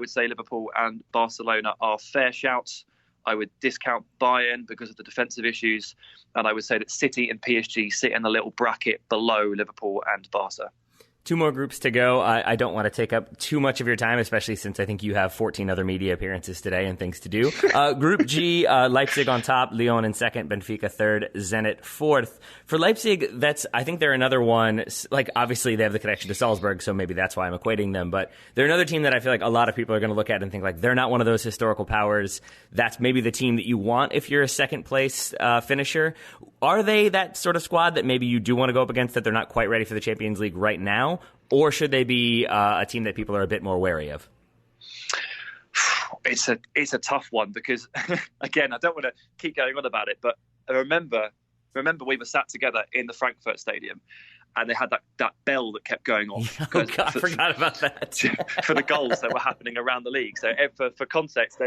say Liverpool and Barcelona are fair shouts. I would discount Bayern because of the defensive issues. And I would say that City and PSG sit in a little bracket below Liverpool and Barca. 2 more groups to go. I don't want to take up too much of your time, especially since I think you have 14 other media appearances today and things to do. Group G, Leipzig on top, Lyon in second, Benfica third, Zenit fourth. For Leipzig, I think they're another one. Obviously they have the connection to Salzburg, so maybe that's why I'm equating them. But they're another team that I feel like a lot of people are going to look at and think they're not one of those historical powers. That's maybe the team that you want if you're a second place finisher. Are they that sort of squad that maybe you do want to go up against, that they're not quite ready for the Champions League right now? now, or should they be a team that people are a bit more wary of? It's a tough one because, again, I don't want to keep going on about it, but I remember we were sat together in the Frankfurt Stadium, and they had that bell that kept going off. Oh, God, I forgot about that. For the goals that were happening around the league. So for context,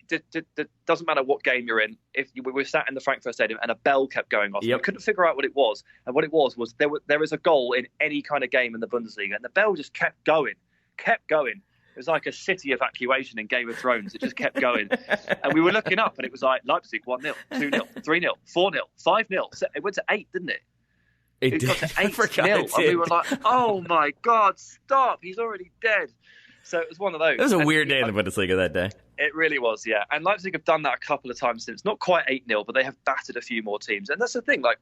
it doesn't matter what game you're in. If we were sat in the Frankfurt Stadium and a bell kept going off, we couldn't figure out what it was. And what it was there was a goal in any kind of game in the Bundesliga, and the bell just kept going. It was like a city evacuation in Game of Thrones. It just kept going. And we were looking up, and it was like Leipzig 1-0, 2-0, 3-0, 4-0, 5-0. It went to 8, didn't it? It got to 8-0. And we were like, oh, my God, stop. He's already dead. So it was one of those. It was a weird day in the Bundesliga that day. It really was, yeah. And Leipzig have done that a couple of times since. Not quite 8-0, but they have battered a few more teams. And that's the thing, like,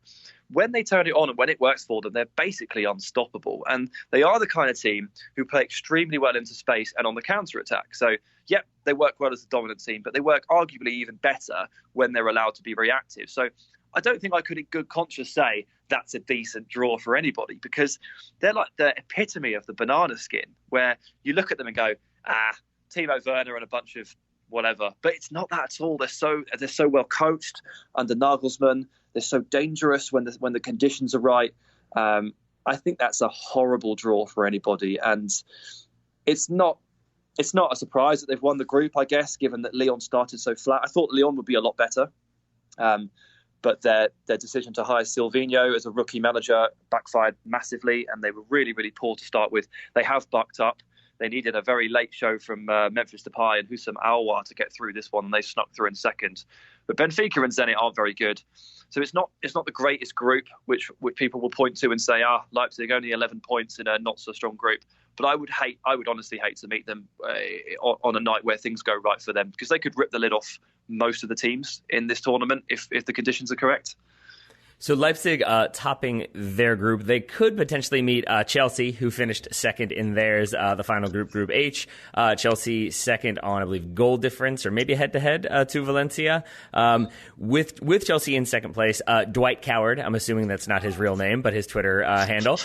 when they turn it on and when it works for them, they're basically unstoppable. And they are the kind of team who play extremely well into space and on the counter-attack. So, yep, they work well as a dominant team, but they work arguably even better when they're allowed to be reactive. So I don't think I could in good conscience say that's a decent draw for anybody, because they're like the epitome of the banana skin, where you look at them and go, Timo Werner and a bunch of whatever. But it's not that at all. They're so well coached under Nagelsmann. They're so dangerous when the conditions are right. I think that's a horrible draw for anybody, and it's not a surprise that they've won the group, I guess, given that Lyon started so flat. I thought Lyon would be a lot better. But their decision to hire Silvinho as a rookie manager backfired massively, and they were really, really poor to start with. They have bucked up. They needed a very late show from Memphis Depay and Houssam Aouar to get through this one, and they snuck through in second. But Benfica and Zenit aren't very good. So it's not the greatest group, which people will point to and say, Leipzig only 11 points in a not so strong group. But I would honestly hate to meet them on a night where things go right for them, because they could rip the lid off most of the teams in this tournament if the conditions are correct. So Leipzig topping their group. They could potentially meet Chelsea, who finished second in theirs, the final group, Group H. Chelsea second on, I believe, goal difference, or maybe head-to-head to Valencia. With Chelsea in second place, Dwight Coward, I'm assuming that's not his real name, but his Twitter handle,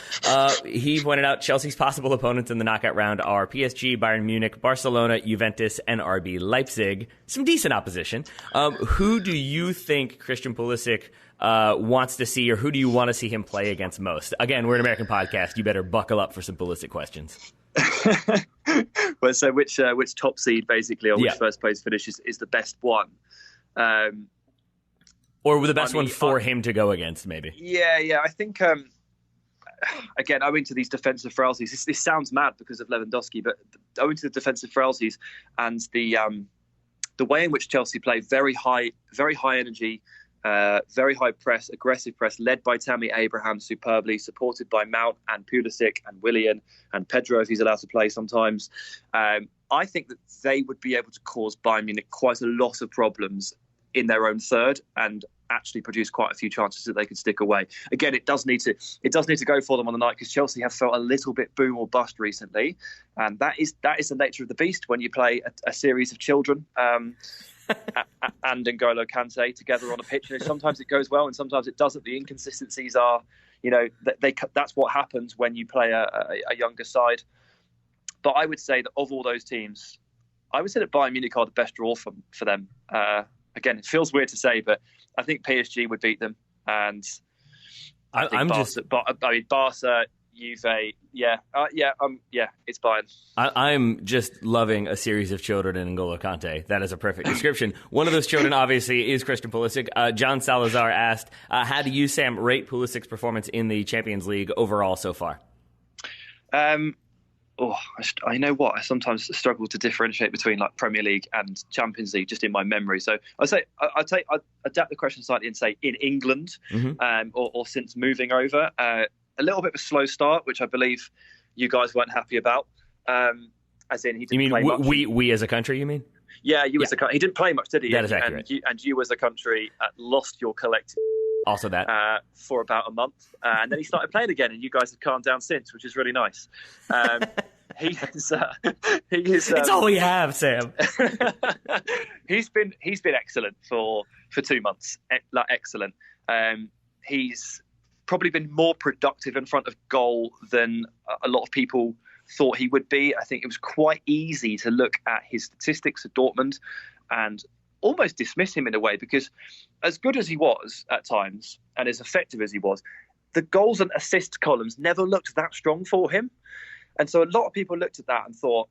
he pointed out Chelsea's possible opponents in the knockout round are PSG, Bayern Munich, Barcelona, Juventus, and RB Leipzig. Some decent opposition. Who do you think Christian Pulisic wants to see, or who do you want to see him play against most? Again, we're an American podcast. You better buckle up for some Pulisic questions. Well, so which top seed, basically, or which first place finish is the best one? Or the best one for him to go against, maybe. Yeah. I think, again, owing to these defensive frailties, this sounds mad because of Lewandowski, but owing to the defensive frailties and the way in which Chelsea play, very high energy, very high press, aggressive press, led by Tammy Abraham superbly, supported by Mount and Pulisic and Willian and Pedro if he's allowed to play sometimes. I think that they would be able to cause Bayern Munich quite a lot of problems in their own third and actually produce quite a few chances that they could stick away. Again, it does need to go for them on the night, because Chelsea have felt a little bit boom or bust recently, and that is the nature of the beast when you play a series of children. And N'Golo Kante together on a pitch. Sometimes it goes well and sometimes it doesn't. The inconsistencies are, that's what happens when you play a younger side. But I would say that of all those teams, I would say that Bayern Munich are the best draw for them. Again, it feels weird to say, but I think PSG would beat them. And I think Barca, Juve, it's Bayern. I'm just loving a series of children in N'Golo Kante. That is a perfect description. One of those children, obviously, is Christian Pulisic. John Salazar asked, how do you, Sam, rate Pulisic's performance in the Champions League overall so far? I know what, I sometimes struggle to differentiate between like Premier League and Champions League just in my memory. So I'd adapt the question slightly and say in England, or since moving over. A little bit of a slow start, which I believe you guys weren't happy about. As in, he didn't play much. We as a country, you mean? Yeah, as a country. He didn't play much, did he? That is accurate. And you as a country lost your collective. Also that. For about a month. And then he started playing again, and you guys have calmed down since, which is really nice. He is. It's all we have, Sam. He's been excellent for 2 months. Excellent. He's probably been more productive in front of goal than a lot of people thought he would be. I think it was quite easy to look at his statistics at Dortmund and almost dismiss him in a way, because as good as he was at times and as effective as he was, the goals and assists columns never looked that strong for him. And so a lot of people looked at that and thought,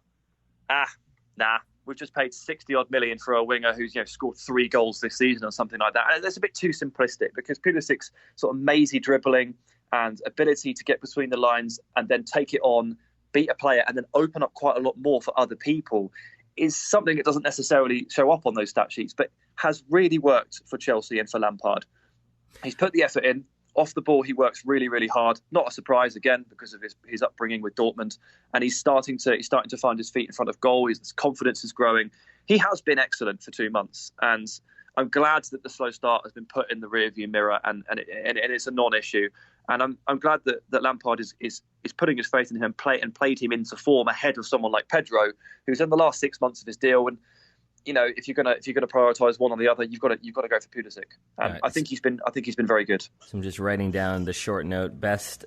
we've just paid 60 odd million for a winger who's scored 3 goals this season or something like that. And that's a bit too simplistic, because Pulisic's sort of mazy dribbling and ability to get between the lines and then take it on, beat a player and then open up quite a lot more for other people is something that doesn't necessarily show up on those stat sheets, but has really worked for Chelsea and for Lampard. He's put the effort in. Off the ball, he works really, really hard. Not a surprise, again, because of his upbringing with Dortmund. And he's starting to find his feet in front of goal. His confidence is growing. He has been excellent for 2 months. And I'm glad that the slow start has been put in the rearview mirror and it's a non-issue. And I'm glad that Lampard is putting his faith in him and played him into form ahead of someone like Pedro, who's in the last 6 months of his deal. And if you're gonna prioritise one or the other, you've got to go for Pulisic. Right. I think he's been very good. So I'm just writing down the short note: best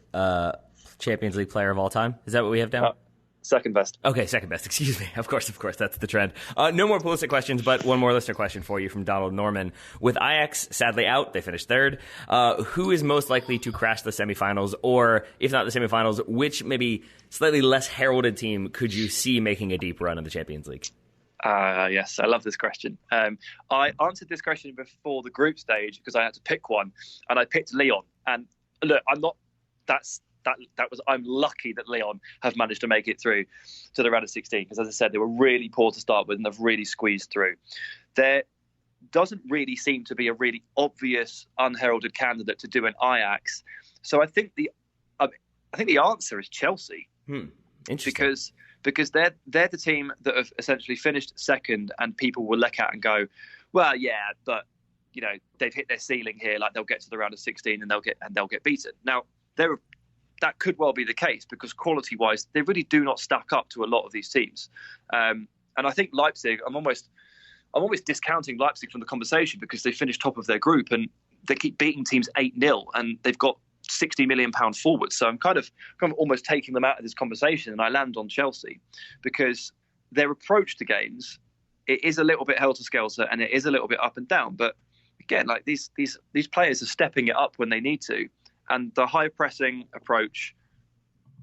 Champions League player of all time. Is that what we have down? Second best. Okay, second best. Excuse me. Of course, that's the trend. No more Pulisic questions, but one more listener question for you from Donald Norman. With Ajax sadly out, they finished third. Who is most likely to crash the semifinals, or if not the semifinals, which maybe slightly less heralded team could you see making a deep run in the Champions League? Yes, I love this question. I answered this question before the group stage because I had to pick one, and I picked Lyon. And look, I'm lucky that Lyon have managed to make it through to the round of 16, because, as I said, they were really poor to start with and they've really squeezed through. There doesn't really seem to be a really obvious unheralded candidate to do an Ajax, so I think the answer is Chelsea. Interesting. Because they're the team that have essentially finished second, and people will look at and go, well, yeah, but they've hit their ceiling here. Like, they'll get to the round of 16 and they'll get beaten. Now, that could well be the case, because quality-wise, they really do not stack up to a lot of these teams. And I think Leipzig, I'm almost discounting Leipzig from the conversation, because they finished top of their group and they keep beating teams 8-0, and they've got £60 million forwards. So I'm kind of almost taking them out of this conversation, and I land on Chelsea, because their approach to games, it is a little bit helter-skelter and it is a little bit up and down. But again, like these players are stepping it up when they need to, and the high pressing approach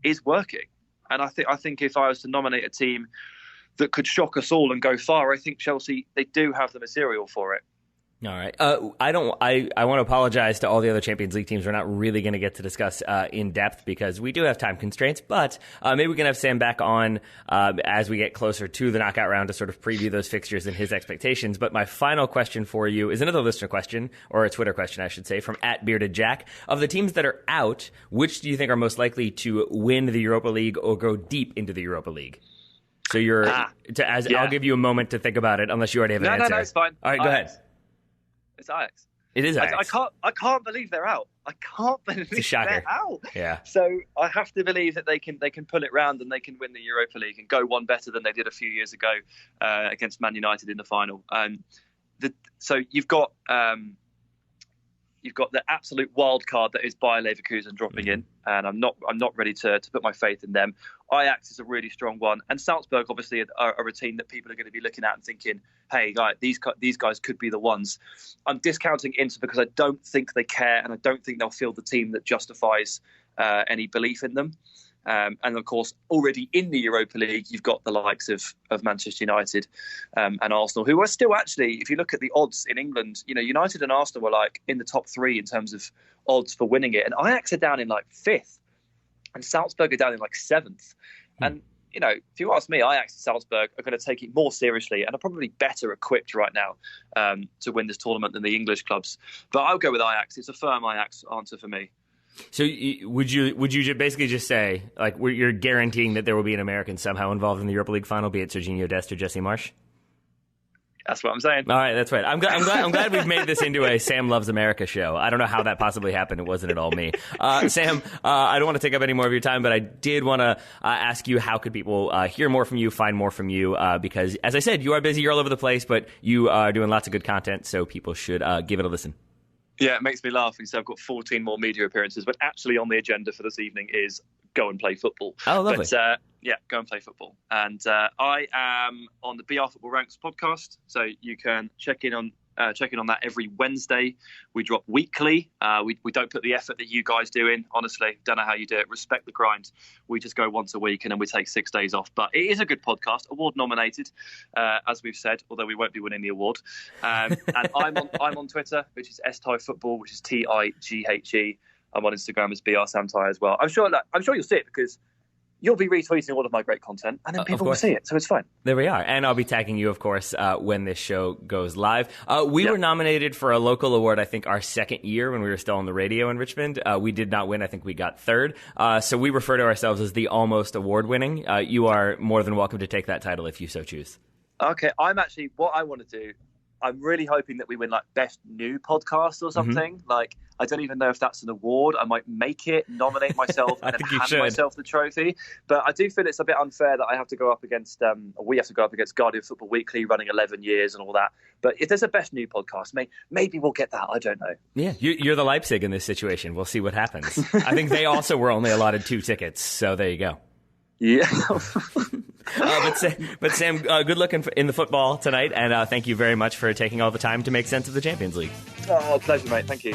is working. And I think if I was to nominate a team that could shock us all and go far, I think Chelsea, they do have the material for it. All right. I want to apologize to all the other Champions League teams. We're not really going to get to discuss in depth because we do have time constraints, but maybe we can have Sam back on as we get closer to the knockout round to sort of preview those fixtures and his expectations. But my final question for you is another listener question, or a Twitter question, I should say, from @BeardedJack. Of the teams that are out, which do you think are most likely to win the Europa League or go deep into the Europa League? So I'll give you a moment to think about it, unless you already have an answer. No, it's fine. All right, go ahead. It's Ajax. It is Ajax. I can't believe they're out. I can't believe they're out. Yeah. So I have to believe that they can pull it round and they can win the Europa League and go one better than they did a few years ago against Man United in the final. So you've got the absolute wild card that is Bayer Leverkusen dropping in, and I'm not ready to put my faith in them. Ajax is a really strong one, and Salzburg obviously are a team that people are going to be looking at and thinking, hey, these guys could be the ones. I'm discounting Inter because I don't think they care, and I don't think they'll field the team that justifies any belief in them. And of course, already in the Europa League, you've got the likes of Manchester United and Arsenal, who are still actually, if you look at the odds in England, United and Arsenal were like in the top 3 in terms of odds for winning it. And Ajax are down in like 5th, and Salzburg are down in like 7th. And, if you ask me, Ajax and Salzburg are going to take it more seriously and are probably better equipped right now to win this tournament than the English clubs. But I'll go with Ajax. It's a firm Ajax answer for me. So would you basically just say, like, you're guaranteeing that there will be an American somehow involved in the Europa League final, be it Serginho Dest or Jesse Marsch? That's what I'm saying. All right, that's right. I'm glad we've made this into a Sam Loves America show. I don't know how that possibly happened. It wasn't at all me. Sam, I don't want to take up any more of your time, but I did want to ask you, how could people hear more from you, find more from you? Because, as I said, you are busy, you're all over the place, but you are doing lots of good content, so people should give it a listen. Yeah, it makes me laugh. So I've got 14 more media appearances, but actually on the agenda for this evening is go and play football. Oh, lovely. But, yeah, go and play football. And I am on the BR Football Ranks podcast, so you can check in on that every Wednesday. We drop weekly. We don't put the effort that you guys do in. Honestly, don't know how you do it. Respect the grind. We just go once a week and then we take 6 days off. But it is a good podcast, award nominated, as we've said, although we won't be winning the award. And I'm on Twitter, which is Tighe Football, which is Tighe. I'm on Instagram as BR Sam Tighe as well. I'm sure you'll see it because you'll be retweeting all of my great content, and then people will see it, so it's fine. There we are. And I'll be tagging you, of course, when this show goes live. We were nominated for a local award, I think, our second year when we were still on the radio in Richmond. We did not win. I think we got third. So we refer to ourselves as the almost award-winning. You are more than welcome to take that title if you so choose. Okay, what I want to do, I'm really hoping that we win like best new podcast or something. Mm-hmm. Like, I don't even know if that's an award. I might make it, nominate myself, and then hand myself the trophy. But I do feel it's a bit unfair that I have to go up against, we have to go up against Guardian Football Weekly, running 11 years and all that. But if there's a best new podcast, maybe we'll get that. I don't know. Yeah, you're the Leipzig in this situation. We'll see what happens. I think they also were only allotted 2 tickets, so there you go. Yeah. But Sam, good luck in the football tonight, and thank you very much for taking all the time to make sense of the Champions League. Oh, pleasure, mate. Thank you.